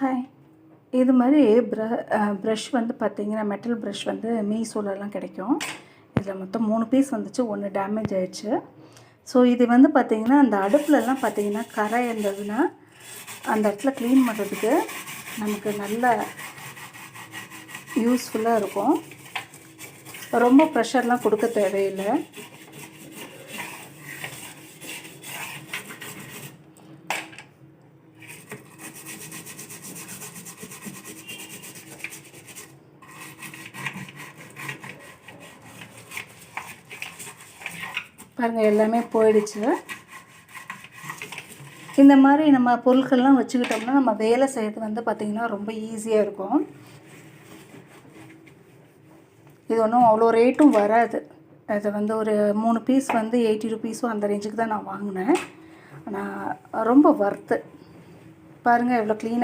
Hi. இது மாதிரி brush வந்து பார்த்தீங்கன்னா, மெட்டல் ப்ரஷ் வந்து மீஷோலலாம் கிடைக்கும். இதில் மொத்தம் 3 பீஸ் வந்துச்சு. 1 டேமேஜ் ஆயிடுச்சு. ஸோ இது வந்து பார்த்தீங்கன்னா, அந்த அடுப்புலலாம் பார்த்தீங்கன்னா, கரை இருந்ததுன்னா, அந்த இடத்துல க்ளீன் பண்ணுறதுக்கு நமக்கு நல்ல யூஸ்ஃபுல்லாக இருக்கும். ரொம்ப ப்ரெஷர்லாம் கொடுக்க தேவையில்லை. பாருங்கள், எல்லாமே போயிடுச்சு. இந்த மாதிரி நம்ம பொருட்கள்லாம் வச்சுக்கிட்டோம்னா நம்ம வேலை செய்கிறது வந்து பார்த்திங்கன்னா ரொம்ப ஈஸியாக இருக்கும். இது ஒன்றும் அவ்வளோ ரேட்டும் வராது. அது வந்து ஒரு 3 பீஸ் வந்து 80 ருபீஸோ அந்த ரேஞ்சுக்கு தான் நான் வாங்கினேன். ஆனால் ரொம்ப ஒர்த்து. பாருங்கள் எவ்வளோ க்ளீனாக